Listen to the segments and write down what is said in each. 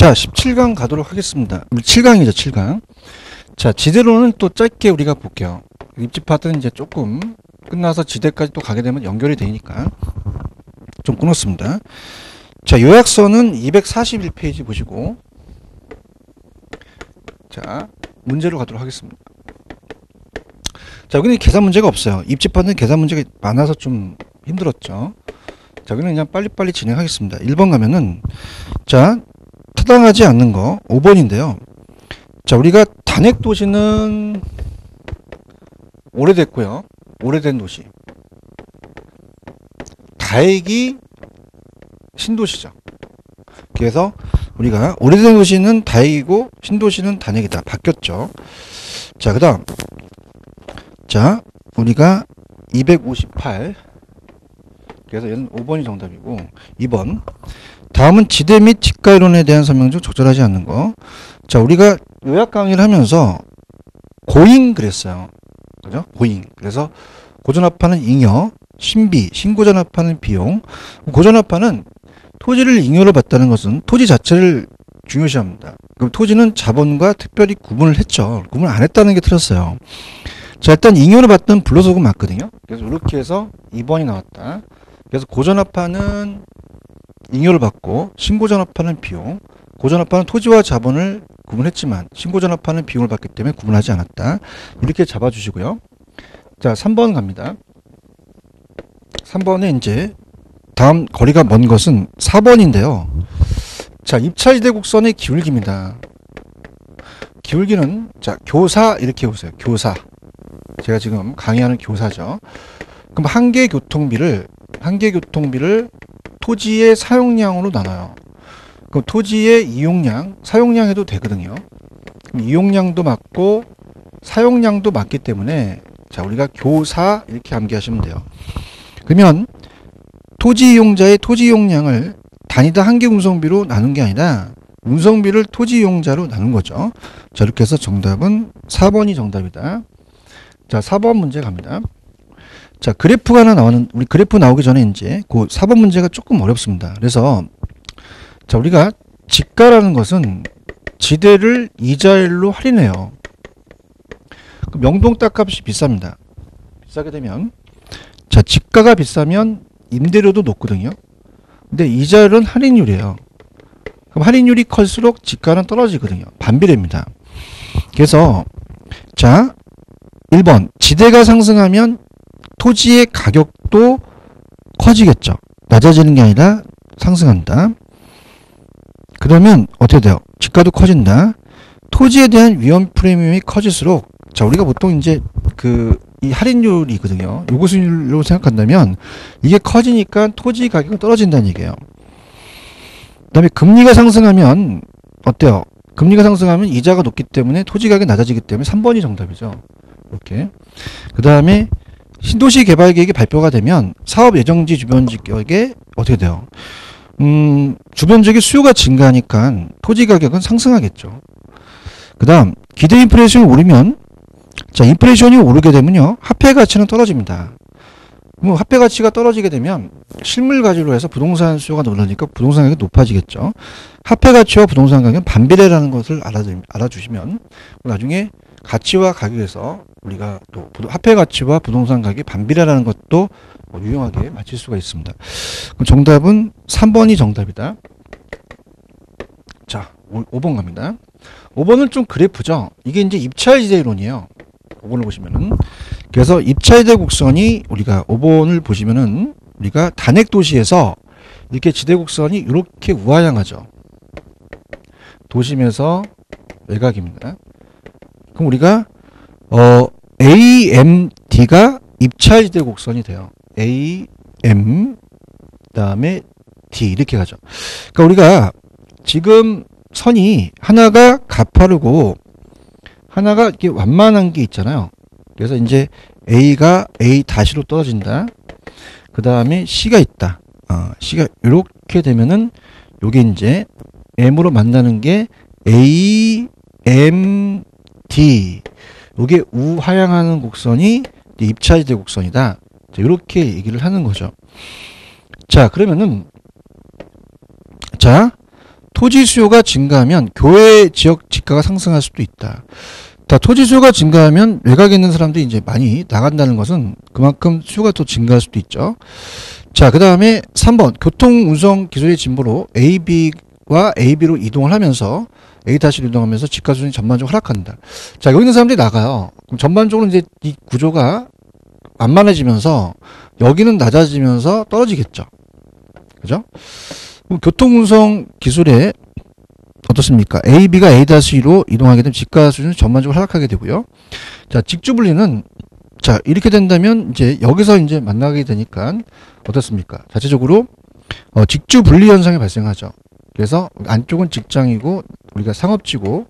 자, 17강 가도록 하겠습니다. 7강이죠, 7강. 자, 지대로는 또 짧게 우리가 볼게요. 입지 파트는 이제 조금 끝나서 지대까지 또 가게 되면 연결이 되니까 좀 끊었습니다. 자, 요약서는 241페이지 보시고, 자, 문제로 가도록 하겠습니다. 자, 여기는 계산 문제가 없어요. 입지 파트는 계산 문제가 많아서 좀 힘들었죠. 자, 여기는 그냥 빨리빨리 진행하겠습니다. 1번 가면은, 자, 타당하지 않는 거 5번인데요. 자, 우리가 단핵 도시는 오래됐고요. 오래된 도시. 다핵이 신도시죠. 그래서 우리가 오래된 도시는 다핵이고 신도시는 단핵이다. 바뀌었죠. 자, 그 다음. 자, 우리가 258. 그래서 얘는 5번이 정답이고 2번. 다음은 지대 및 지가 이론에 대한 설명 중 적절하지 않는 거. 자, 우리가 요약 강의를 하면서 고잉 그랬어요. 그죠? 고잉. 그래서 고전합하는 잉여, 신비, 신고전합하는 비용. 고전합하는 토지를 잉여로 받다는 것은 토지 자체를 중요시합니다. 그럼 토지는 자본과 특별히 구분을 했죠. 구분을 안 했다는 게 틀렸어요. 자, 일단 잉여로 받던 불로소금 맞거든요. 그래서 이렇게 해서 2번이 나왔다. 그래서 고전합하는 잉여를 받고 신고전합하는 비용, 고전합하는 토지와 자본을 구분했지만 신고전합하는 비용을 받기 때문에 구분하지 않았다. 이렇게 잡아주시고요. 자, 3번 갑니다. 3번에 이제 다음 거리가 먼 것은 4번인데요. 자, 입찰지대 곡선의 기울기입니다. 기울기는 자, 교사 이렇게 보세요. 교사. 제가 지금 강의하는 교사죠. 그럼 한 개 교통비를 토지의 사용량으로 나눠요. 그럼 토지의 이용량, 사용량 해도 되거든요. 그럼 이용량도 맞고 사용량도 맞기 때문에 자, 우리가 교사 이렇게 암기하시면 돼요. 그러면 토지 이용자의 토지 이용량을 단위당 한 개 운송비로 나눈 게 아니라 운송비를 토지 이용자로 나눈 거죠. 자, 이렇게 해서 정답은 4번이 정답이다. 자, 4번 문제 갑니다. 자, 그래프가 하나 나오는, 우리 그래프 나오기 전에 이제 그 4번 문제가 조금 어렵습니다. 그래서 자, 우리가 지가라는 것은 지대를 이자율로 할인해요. 명동 땅값이 비쌉니다. 비싸게 되면 자, 지가가 비싸면 임대료도 높거든요. 근데 이자율은 할인율이에요. 그럼 할인율이 클수록 지가는 떨어지거든요. 반비례입니다. 그래서 자, 1번 지대가 상승하면 토지의 가격도 커지겠죠. 낮아지는 게 아니라 상승한다. 그러면 어떻게 돼요? 지가도 커진다. 토지에 대한 위험 프리미엄이 커질수록 자, 우리가 보통 이제 이 할인율이거든요. 요구수율로 생각한다면 이게 커지니까 토지 가격은 떨어진다는 얘기예요. 그 다음에 금리가 상승하면 어때요? 금리가 상승하면 이자가 높기 때문에 토지 가격이 낮아지기 때문에 3번이 정답이죠. 이렇게. 그 다음에 신도시 개발 계획이 발표가 되면 사업 예정지 주변 지역에 어떻게 돼요? 주변 지역의 수요가 증가하니까 토지 가격은 상승하겠죠. 그 다음 기대 인플레이션이 오르면 자, 인플레이션이 오르게 되면요, 화폐 가치는 떨어집니다. 뭐 화폐 가치가 떨어지게 되면 실물 가지로 해서 부동산 수요가 늘어나니까 부동산 가격이 높아지겠죠. 화폐 가치와 부동산 가격은 반비례라는 것을 알아주시면 나중에 가치와 가격에서 우리가 또 화폐 가치와 부동산 가격이 반비례라는 것도 유용하게 맞힐 수가 있습니다. 그럼 정답은 3번이 정답이다. 자, 5번 갑니다. 5번은 좀 그래프죠. 이게 이제 입찰지대 이론이에요. 5번을 보시면은. 그래서 입찰지대 곡선이 우리가 5번을 보시면은 우리가 단핵 도시에서 이렇게 지대 곡선이 이렇게 우하향하죠. 도심에서 외곽입니다. 그럼 우리가 AMD가 입찰지대 곡선이 돼요. AM 그다음에 D 이렇게 가죠. 그러니까 우리가 지금 선이 하나가 가파르고 하나가 이렇게 완만한 게 있잖아요. 그래서 이제 A가 A 다시로 떨어진다. 그 다음에 C가 있다. C가 이렇게 되면은 요게 이제 M으로 만나는 게 A, M, D. 요게 우하향하는 곡선이 입찰지대 곡선이다. 이렇게 얘기를 하는 거죠. 자, 그러면은 자, 토지 수요가 증가하면 교외 지역 지가가 상승할 수도 있다. 자, 토지 수요가 증가하면 외곽에 있는 사람들이 이제 많이 나간다는 것은 그만큼 수요가 더 증가할 수도 있죠. 자, 그 다음에 3번 교통운송 기술의 진보로 AB와 AB로 이동을 하면서 A-로 이동하면서 지가 수준이 전반적으로 하락한다. 자, 여기 있는 사람들이 나가요. 그럼 전반적으로 이제 이 구조가 완만해지면서 여기는 낮아지면서 떨어지겠죠. 그죠? 그럼 교통운송 기술에 어떻습니까? AB가 A-로 이동하게 되면 지가 수준은 전반적으로 하락하게 되고요. 자, 직주분리는 자, 이렇게 된다면 이제 여기서 이제 만나게 되니까 어떻습니까? 자체적으로 직주분리 현상이 발생하죠. 그래서 안쪽은 직장이고 우리가 상업지고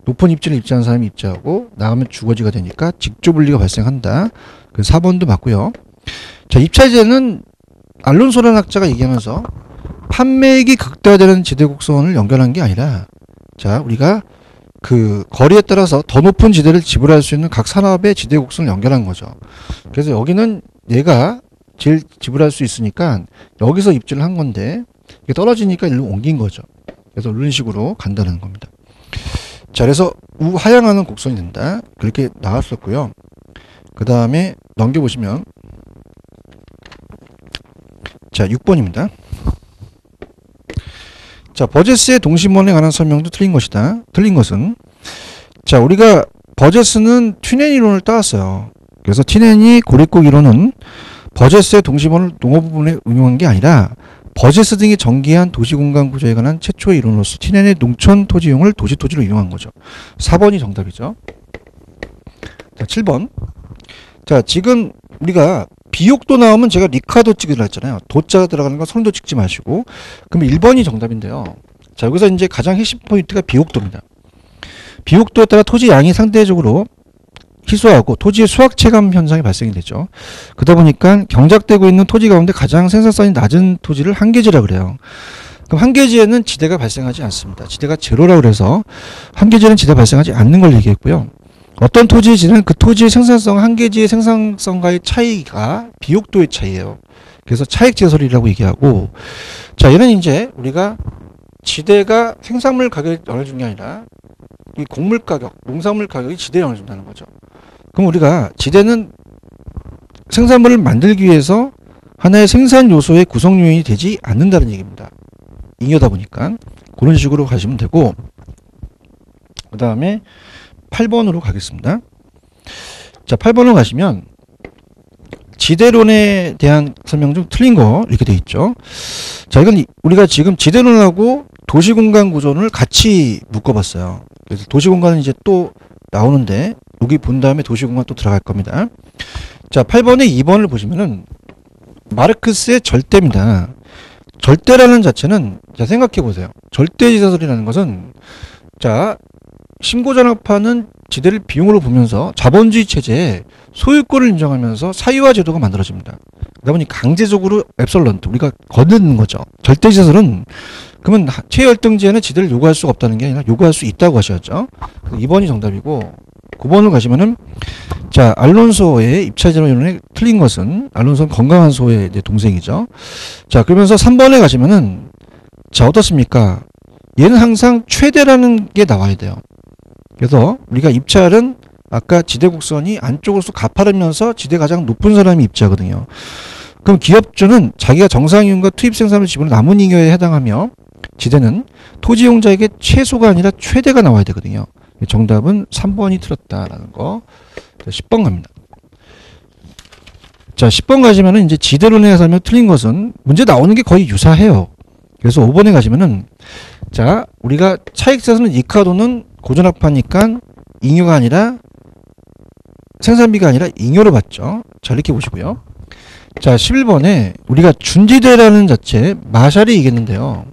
높은 입지를 입지하는 사람이 입지하고 나가면 주거지가 되니까 직주분리가 발생한다. 그래서 4번도 맞고요. 자, 입차이제는 알론소라는 학자가 얘기하면서 판매액이 극대화되는 지대곡선을 연결한 게 아니라 자, 우리가 그 거리에 따라서 더 높은 지대를 지불할 수 있는 각 산업의 지대곡선을 연결한 거죠. 그래서 여기는 얘가 제일 지불할 수 있으니까 여기서 입지를 한 건데 이게 떨어지니까 일로 옮긴 거죠. 그래서 이런 식으로 간다는 겁니다. 자, 그래서 우하향하는 곡선이 된다. 그렇게 나왔었고요. 그 다음에 넘겨보시면 자, 6번입니다. 자, 버제스의 동심원에 관한 설명도 틀린 것이다. 틀린 것은 자, 우리가 버제스는 튜넨 이론을 따왔어요. 그래서 튜넨이 고립국 이론은 버제스의 동심원을 농업 부분에 응용한 게 아니라 버제스 등이 전개한 도시공간 구조에 관한 최초의 이론으로서 튜넨의 농촌 토지용을 도시 토지로 이용한 거죠. 4번이 정답이죠. 자, 7번. 자, 지금 우리가 비옥도 나오면 제가 리카도 찍으라 했잖아요. 도자가 들어가는 건 손도 찍지 마시고. 그럼 1번이 정답인데요. 자, 여기서 이제 가장 핵심 포인트가 비옥도입니다. 비옥도에 따라 토지 양이 상대적으로 희소하고 토지의 수확 체감 현상이 발생이 되죠. 그러다 보니까 경작되고 있는 토지 가운데 가장 생산성이 낮은 토지를 한계지라 그래요. 그럼 한계지에는 지대가 발생하지 않습니다. 지대가 제로라 그래서 한계지에는 지대가 발생하지 않는 걸 얘기했고요. 어떤 토지의 지대는 그 토지의 생산성, 한계지의 생산성과의 차이가 비옥도의 차이예요. 그래서 차익제설이라고 얘기하고, 자, 얘는 이제 우리가 지대가 생산물 가격에 영향을 주는 게 아니라 이 곡물 가격, 농산물 가격이 지대에 영향을 준다는 거죠. 그럼 우리가 지대는 생산물을 만들기 위해서 하나의 생산 요소의 구성 요인이 되지 않는다는 얘기입니다. 잉여다 보니까 그런 식으로 가시면 되고, 그 다음에 8번으로 가겠습니다. 자, 8번으로 가시면 지대론에 대한 설명 중 틀린 거 이렇게 돼 있죠. 자, 이건 우리가 지금 지대론하고 도시공간 구조를 같이 묶어봤어요. 그래서 도시공간은 이제 또 나오는데 여기 본 다음에 도시공간 또 들어갈 겁니다. 자, 8번에 2번을 보시면은 마르크스의 절대입니다. 절대라는 자체는 자, 생각해 보세요. 절대지대설이라는 것은 자, 신고전압하는 지대를 비용으로 보면서 자본주의 체제에 소유권을 인정하면서 사유화 제도가 만들어집니다. 그러다 보니 강제적으로 앱설런트 우리가 거두는 거죠. 절대지대설은 그러면 최열등지에는 지대를 요구할 수가 없다는 게 아니라 요구할 수 있다고 하셔야죠. 2번이 정답이고 9번을 가시면은 자, 알론소의 입차제로 이론에 틀린 것은 알론소는 건강한 소의 이제 동생이죠. 자, 그러면서 3번에 가시면은 자, 어떻습니까? 얘는 항상 최대라는 게 나와야 돼요. 그래서 우리가 입찰은 아까 지대곡선이 안쪽으로서 가파르면서 지대 가장 높은 사람이 입지하거든요. 그럼 기업주는 자기가 정상이윤과 투입 생산을 지불한 남은 잉여에 해당하며 지대는 토지용자에게 최소가 아니라 최대가 나와야 되거든요. 정답은 3번이 틀렸다라는 거. 10번 갑니다. 자, 10번 가시면은 이제 지대론에 의하면 틀린 것은 문제 나오는 게 거의 유사해요. 그래서 5번에 가시면은 자, 우리가 차익세에서는 이카도는 고전압하니까 잉여가 아니라 생산비가 아니라 잉여로 받죠. 자, 이렇게 보시고요. 자, 11번에 우리가 준지대라는 자체 마샬이 얘기했는데요.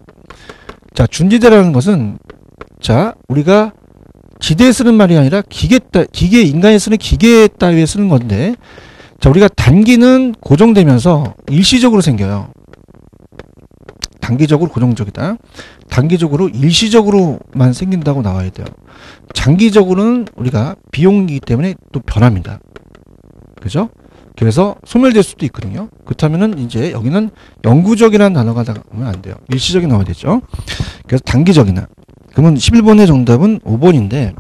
자, 준지대라는 것은 자, 우리가 지대에 쓰는 말이 아니라 기계 인간이 쓰는 기계 따위에 쓰는 건데 자, 우리가 단기는 고정되면서 일시적으로 생겨요. 단기적으로 고정적이다. 단기적으로 일시적으로만 생긴다고 나와야 돼요. 장기적으로는 우리가 비용이기 때문에 또 변합니다. 그죠? 그래서 소멸될 수도 있거든요. 그렇다면은 이제 여기는 영구적이라는 단어가 나오면 안 돼요. 일시적이 나와야 되죠. 그래서 단기적이나. 그러면 11번의 정답은 5번인데,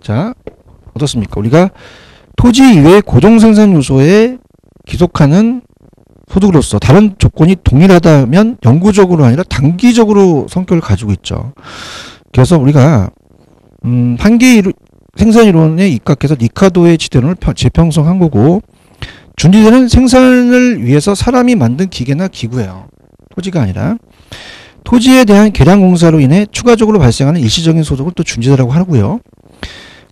자, 어떻습니까? 우리가 토지 이외의 고정생산 요소에 기속하는 소득으로서 다른 조건이 동일하다면 영구적으로 아니라 단기적으로 성격을 가지고 있죠. 그래서 우리가 한계 생산이론에 입각해서 니카도의 지대론을 재편성한 거고, 준지대는 생산을 위해서 사람이 만든 기계나 기구예요. 토지가 아니라. 토지에 대한 개량 공사로 인해 추가적으로 발생하는 일시적인 소득을 또 준지대라고 하고요.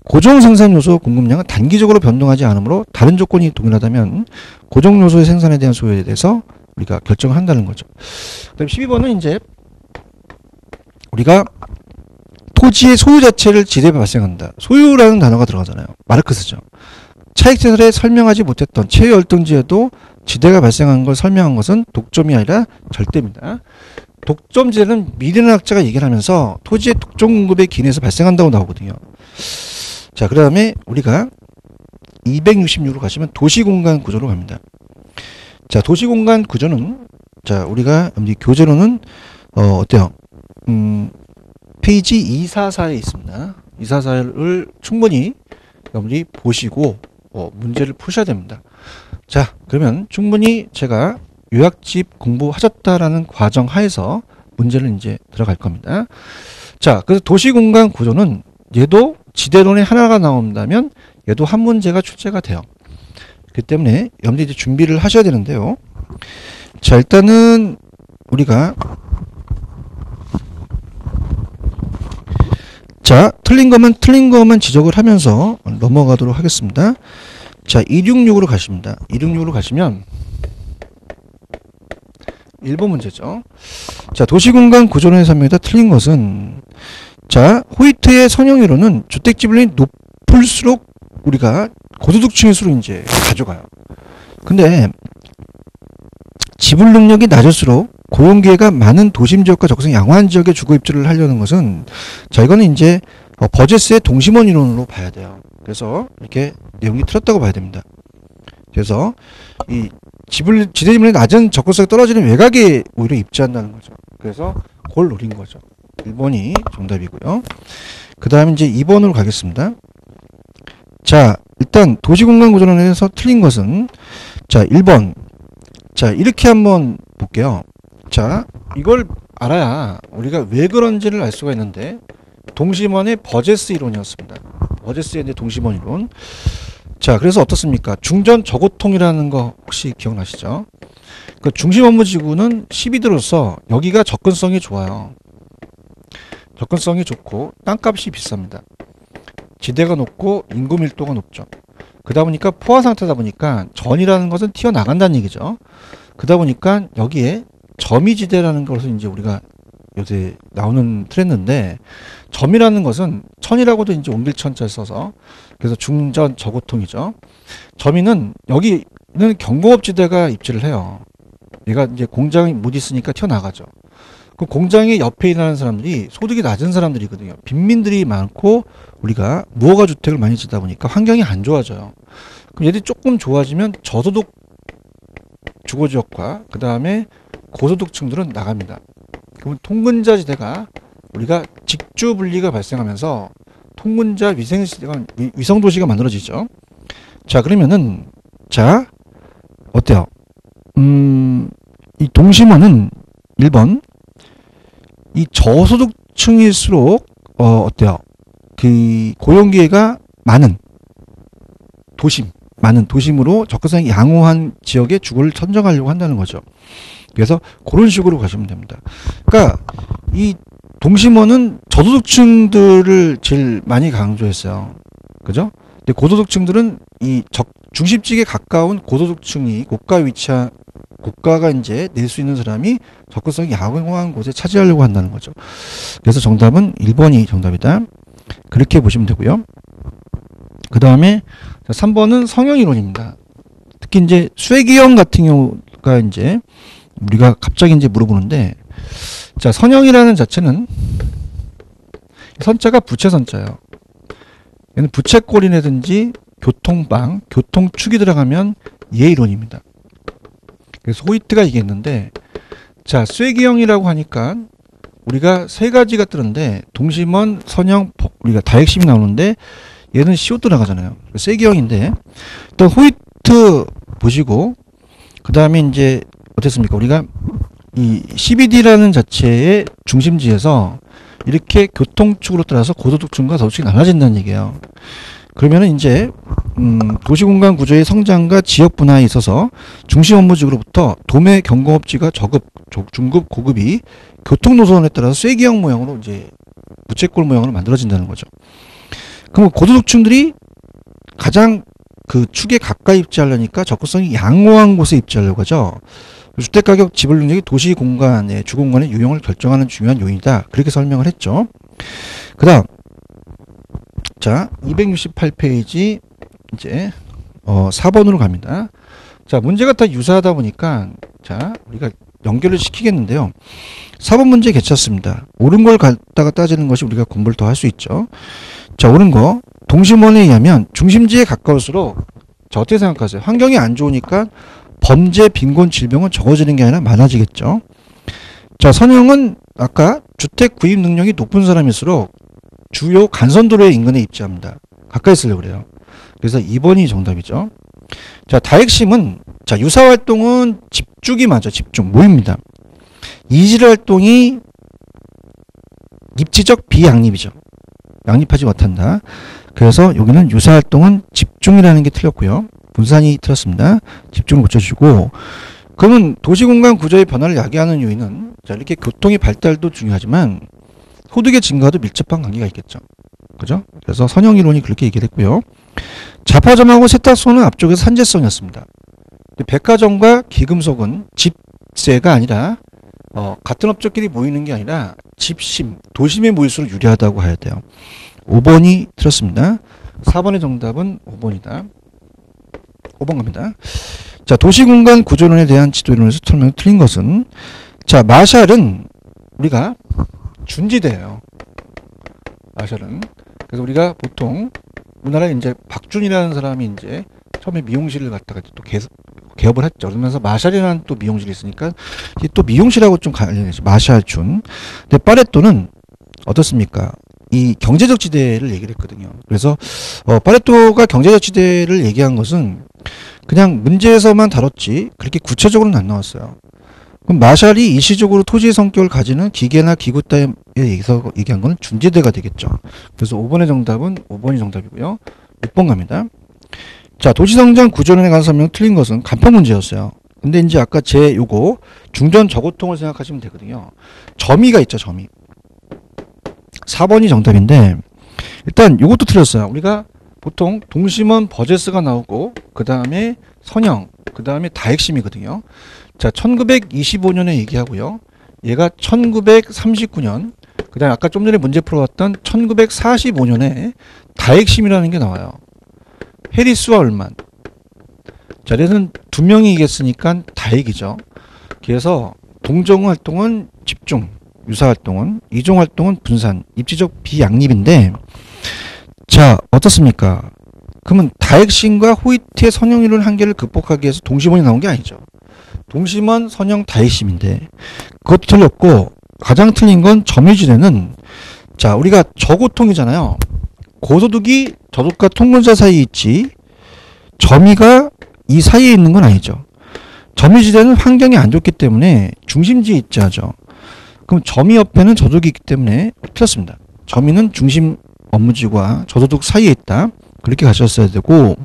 고정 생산 요소 공급량은 단기적으로 변동하지 않으므로 다른 조건이 동일하다면 고정 요소의 생산에 대한 소요에 대해서 우리가 결정을 한다는 거죠. 그다음 12번은 이제 우리가 토지의 소유 자체를 지대에 발생한다. 소유라는 단어가 들어가잖아요. 마르크스죠. 차익세설에 설명하지 못했던 체유열등지에도 지대가 발생한 걸 설명한 것은 독점이 아니라 절대입니다. 독점지대는 미래학자가 얘기를 하면서 토지의 독점 공급에 기인해서 발생한다고 나오거든요. 자, 그 다음에 우리가 266으로 가시면 도시공간 구조로 갑니다. 자, 도시공간 구조는, 자, 우리가 교재로는, 어때요? 페이지 244에 있습니다. 244를 충분히 여러분들이 보시고, 문제를 푸셔야 됩니다. 자, 그러면 충분히 제가 요약집 공부하셨다라는 과정 하에서 문제를 이제 들어갈 겁니다. 자, 그래서 도시공간 구조는 얘도 지대론에 하나가 나온다면 얘도 한 문제가 출제가 돼요. 그렇기 때문에 여러분들이 이제 준비를 하셔야 되는데요. 자, 일단은 우리가 자, 틀린 것만 지적을 하면서 넘어가도록 하겠습니다. 자, 266으로 가십니다. 266으로 가시면 1번 문제죠. 자, 도시공간 구조론의 설명에다 틀린 것은, 자, 호이트의 선형이론은 주택 지분율이 높을수록 우리가 고소득층일수록 이제 가져가요. 근데 지불 능력이 낮을수록 고용기회가 많은 도심 지역과 적성 양호한 지역에 주거 입주를 하려는 것은, 자, 이거는 이제 버제스의 동심원 이론으로 봐야 돼요. 그래서 이렇게 내용이 틀렸다고 봐야 됩니다. 그래서 이 지대 지분이 낮은 접근성이 떨어지는 외곽에 오히려 입주한다는 거죠. 그래서 그걸 노린 거죠. 1번이 정답이고요. 그 다음에 이제 2번으로 가겠습니다. 자, 일단 도시공간 구조론에서 틀린 것은, 자, 1번. 자, 이렇게 한번 볼게요. 자, 이걸 알아야 우리가 왜 그런지를 알 수가 있는데, 동심원의 버제스 이론이었습니다. 버제스의 이제 동심원 이론. 자, 그래서 어떻습니까? 중전 저고통이라는 거 혹시 기억나시죠? 그 중심 업무 지구는 12도로서 여기가 접근성이 좋아요. 접근성이 좋고 땅값이 비쌉니다. 지대가 높고 인구 밀도가 높죠. 그러다 보니까 포화 상태다 보니까 전이라는 것은 튀어나간다는 얘기죠. 그러다 보니까 여기에 점이지대라는 것을 이제 우리가 요새 나오는 트렌드인데, 점이라는 것은 천이라고도 이제 옮길천자를 써서, 그래서 중전 저고통이죠. 점이는 여기는 경공업지대가 입지를 해요. 얘가 이제 공장이 못 있으니까 튀어나가죠. 그 공장의 옆에 일하는 사람들이 소득이 낮은 사람들이거든요. 빈민들이 많고 우리가 무허가 주택을 많이 짓다 보니까 환경이 안 좋아져요. 그럼 얘들이 조금 좋아지면 저소득 주거지역과 그 다음에 고소득층들은 나갑니다. 그러면 통근자 지대가 우리가 직주 분리가 발생하면서 통근자 위성도시가 만들어지죠. 자, 그러면은, 자, 어때요? 이 동심원은 1번, 이 저소득층일수록, 어때요? 그 고용기회가 많은 도심으로 접근성이 양호한 지역에 주거를 선정하려고 한다는 거죠. 그래서 그런 식으로 가시면 됩니다. 그러니까 이 동심원은 저소득층들을 제일 많이 강조했어요. 그죠? 근데 고소득층들은 이 중심지에 가까운 고소득층이 고가가 이제 낼 수 있는 사람이 접근성이 양호한 곳에 차지하려고 한다는 거죠. 그래서 정답은 1번이 정답이다. 그렇게 보시면 되고요. 그 다음에 3번은 성형이론입니다. 특히 이제 쇠기형 같은 경우가 이제 우리가 갑자기 이제 물어보는데, 자, 선형이라는 자체는 선자가 부채 선자예요. 얘는 부채꼴이라든지 교통방, 교통축이 들어가면 예이론입니다. 그래서 호이트가 얘기했는데, 자, 쐐기형이라고 하니까 우리가 세 가지가 뜨는데 동심원, 선형, 우리가 다핵심이 나오는데 얘는 CO 나가잖아요. 쐐기형인데 또 호이트 보시고 그 다음에 이제 어땠습니까? 우리가 이 CBD라는 자체의 중심지에서 이렇게 교통축으로 따라서 고소득층과 저소득층이 나눠진다는 얘기예요. 그러면은 이제 도시공간 구조의 성장과 지역 분화에 있어서 중심 업무지구로부터 도매 경공업지가 저급, 중급, 고급이 교통 노선에 따라서 쐐기형 모양으로 이제 부채꼴 모양으로 만들어진다는 거죠. 그럼 고소득층들이 가장 그 축에 가까이 입지하려니까 접근성이 양호한 곳에 입지하려고 하죠. 주택가격 지불 능력이 도시 공간의 주공간의 유형을 결정하는 중요한 요인이다. 그렇게 설명을 했죠. 그 다음 자 268페이지 이제 4번으로 갑니다. 자 문제가 다 유사하다 보니까 자 우리가 연결을 시키겠는데요. 4번 문제 괜찮습니다. 옳은 걸 갖다가 따지는 것이 우리가 공부를 더 할 수 있죠. 자 옳은 거 동심원에 의하면 중심지에 가까울수록 자 어떻게 생각하세요? 환경이 안 좋으니까 범죄, 빈곤, 질병은 적어지는 게 아니라 많아지겠죠. 자 선형은 아까 주택 구입 능력이 높은 사람일수록 주요 간선도로의 인근에 입지합니다. 가까이 쓰려고 그래요. 그래서 2번이 정답이죠. 자 다핵심은 자 유사활동은 집중이 맞아. 집중 모입니다. 이질활동이 입지적 비양립이죠. 양립하지 못한다. 그래서 여기는 유사활동은 집중이라는 게 틀렸고요. 분산이 틀렸습니다. 집중을 고쳐주시고 그러면 도시공간 구조의 변화를 야기하는 요인은 자 이렇게 교통의 발달도 중요하지만 소득의 증가도 밀접한 관계가 있겠죠. 그죠? 그래서 선형이론이 그렇게 얘기를 했고요. 자파점하고 세탁소는 앞쪽에서 산재성이었습니다. 백화점과 기금속은 집세가 아니라 같은 업적끼리 모이는 게 아니라 집심, 도심에 모일수록 유리하다고 해야 돼요. 5번이 틀렸습니다. 4번의 정답은 5번이다. 5번 갑니다. 자, 도시공간 구조론에 대한 지도이론에서 설명 틀린 것은 자, 마샬은 우리가 준지대예요. 마샬은. 그래서 우리가 보통 우리나라에 이제 박준이라는 사람이 이제 처음에 미용실을 갖다가 또 개업을 했죠. 그러면서 마샬이라는 또 미용실이 있으니까 이게 또 미용실하고 좀 관련해서 마샬준. 근데 파레토는 어떻습니까? 이 경제적 지대를 얘기를 했거든요. 그래서 파레토가 경제적 지대를 얘기한 것은 그냥 문제에서만 다뤘지 그렇게 구체적으로는 안 나왔어요. 그럼 마샬이 일시적으로 토지의 성격을 가지는 기계나 기구 따위에 의해서 얘기한 건 준지대가 되겠죠. 그래서 5번의 정답은 5번이 정답이고요. 6번 갑니다. 자, 도시성장 구조론에 관한 설명 틀린 것은 간편 문제였어요. 근데 이제 아까 제 요거 중전 저고통을 생각하시면 되거든요. 점의가 있죠, 점의. 4번이 정답인데 일단 요것도 틀렸어요. 우리가 보통 동심원 버제스가 나오고 그 다음에 선형, 그 다음에 다핵심이거든요. 자, 1925년에 얘기하고요. 얘가 1939년, 그 다음에 아까 좀 전에 문제 풀어봤던 1945년에 다핵심이라는 게 나와요. 해리스와 얼만. 자, 얘는 두 명이 이겼으니까 다핵이죠. 그래서 동정 활동은 집중, 유사 활동은, 이종 활동은 분산, 입지적 비양립인데, 자, 어떻습니까? 그러면 다핵심과 호이트의 선형이론 한계를 극복하기 위해서 동심원이 나온 게 아니죠. 동심원, 선형, 다핵심인데, 그것도 틀렸고, 가장 틀린 건 점유지대는, 자, 우리가 저고통이잖아요. 고소득이 저소득과 통근사 사이에 있지, 점유가 이 사이에 있는 건 아니죠. 점유지대는 환경이 안 좋기 때문에 중심지에 입지하죠. 그럼 점유 옆에는 저소득이 있기 때문에 틀렸습니다. 점유는 중심 업무지구와 저소득 사이에 있다. 그렇게 가셨어야 되고,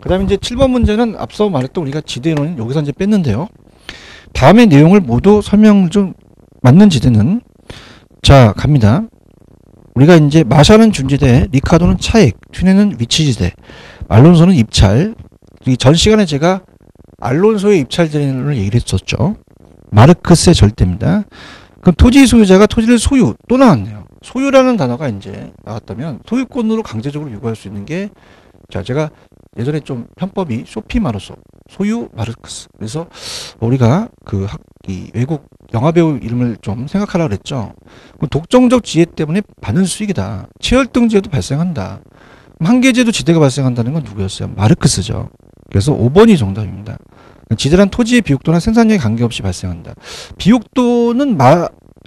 그 다음에 이제 7번 문제는 앞서 말했던 우리가 지대론은 여기서 이제 뺐는데요. 다음의 내용을 모두 설명을 좀 맞는 지대는, 자, 갑니다. 우리가 이제 마샬은 준지대, 리카도는 차액, 튜네는 위치지대, 알론소는 입찰. 이 전 시간에 제가 알론소의 입찰제를 얘기를 했었죠. 마르크스의 절대입니다. 그럼 토지 소유자가 토지를 소유, 또 나왔네요. 소유라는 단어가 이제 나왔다면 소유권으로 강제적으로 요구할 수 있는 게, 자, 제가 예전에 좀 편법이 소피마로소, 소유 마르크스. 그래서 우리가 이 외국 영화배우 이름을 좀 생각하라 그랬죠. 독점적 지혜 때문에 받는 수익이다. 최열등제도 발생한다. 한계지에도 지대가 발생한다는 건 누구였어요? 마르크스죠. 그래서 5번이 정답입니다. 지대란 토지의 비옥도나 생산량에 관계없이 발생한다. 비옥도는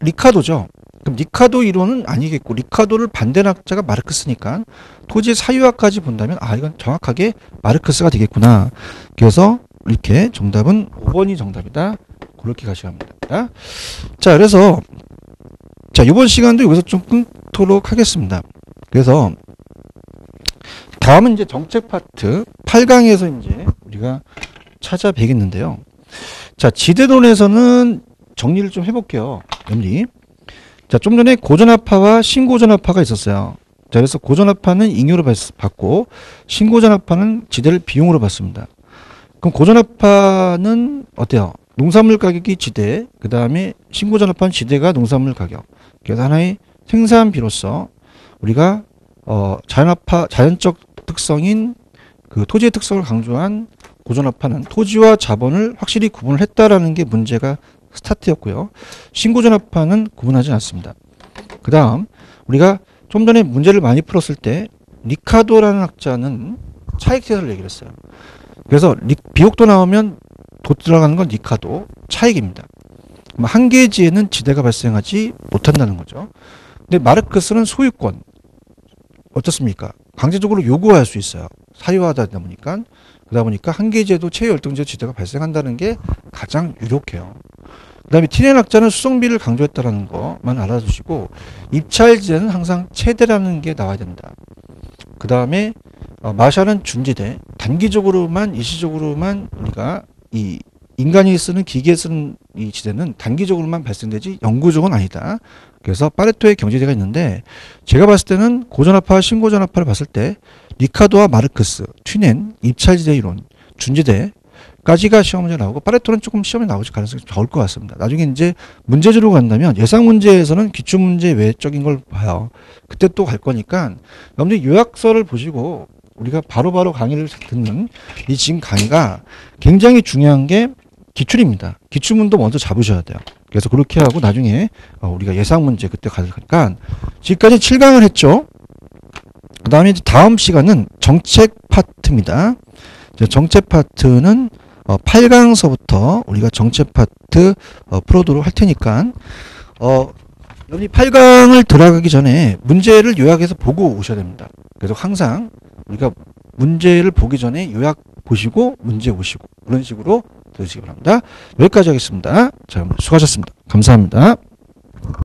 리카도죠. 그럼 리카도 이론은 아니겠고, 리카도를 반대한 학자가 마르크스니까 토지의 사유화까지 본다면 이건 정확하게 마르크스가 되겠구나. 그래서 이렇게 정답은 5번이 정답이다. 그렇게 가셔야 합니다. 자, 그래서 이번 시간도 여기서 좀 끊도록 하겠습니다. 그래서 다음은 이제 정책 파트 8강에서 이제 우리가 찾아뵙겠는데요. 자, 지대론에서는 정리를 좀 해볼게요. 염리. 자, 좀 전에 고전압파와 신고전압파가 있었어요. 자, 그래서 고전압파는 잉여로 받고 신고전압파는 지대를 비용으로 받습니다. 그럼 고전압파는 어때요? 농산물 가격이 지대, 그 다음에 신고전압파는 지대가 농산물 가격. 그래서 하나의 생산비로서 우리가 자연적 특성인 그 토지의 특성을 강조한 고전압파는 토지와 자본을 확실히 구분을 했다라는 게 문제가 스타트였고요. 신고전압파는 구분하지 않습니다. 그 다음 우리가 좀 전에 문제를 많이 풀었을 때 리카도라는 학자는 차익세를 얘기를 했어요. 그래서 비옥도 나오면 도 들어가는 건 리카도 차익입니다. 한계지에는 지대가 발생하지 못한다는 거죠. 근데 마르크스는 소유권 어떻습니까? 강제적으로 요구할 수 있어요. 사유화하다 보니까. 그러다 보니까 한계지에도 체열등제 지대가 발생한다는 게 가장 유력해요. 그 다음에 티넨 학자는 수성비를 강조했다는 것만 알아두시고 입찰지대는 항상 최대라는 게 나와야 된다. 그 다음에 마샬은 준지대, 단기적으로만 일시적으로만 우리가 이 인간이 쓰는 기계에 쓰는 이 지대는 단기적으로만 발생되지 영구적은 아니다. 그래서 파레토의 경제대가 있는데 제가 봤을 때는 고전압파와 신고전압파를 봤을 때 리카도와 마르크스, 튀넨, 입찰지대 이론, 준지대까지가 시험 문제 나오고 파레토는 조금 시험에 나오실 가능성이 적을 것 같습니다. 나중에 이제 문제지로 간다면 예상 문제에서는 기출 문제 외적인 걸 봐요. 그때 또 갈 거니까 여러분들 요약서를 보시고 우리가 바로바로 강의를 듣는 이 지금 강의가 굉장히 중요한 게 기출입니다. 기출문도 먼저 잡으셔야 돼요. 그래서 그렇게 하고 나중에 우리가 예상 문제 그때 가니까 지금까지 7강을 했죠. 그 다음에 다음 시간은 정책 파트입니다. 정책 파트는 8강서부터 우리가 정책 파트 풀어도록 할 테니까 여기 8강을 들어가기 전에 문제를 요약해서 보고 오셔야 됩니다. 그래서 항상 우리가 문제를 보기 전에 요약 보시고 문제 보시고 그런 식으로 들으시기 바랍니다. 여기까지 하겠습니다. 자, 수고하셨습니다. 감사합니다.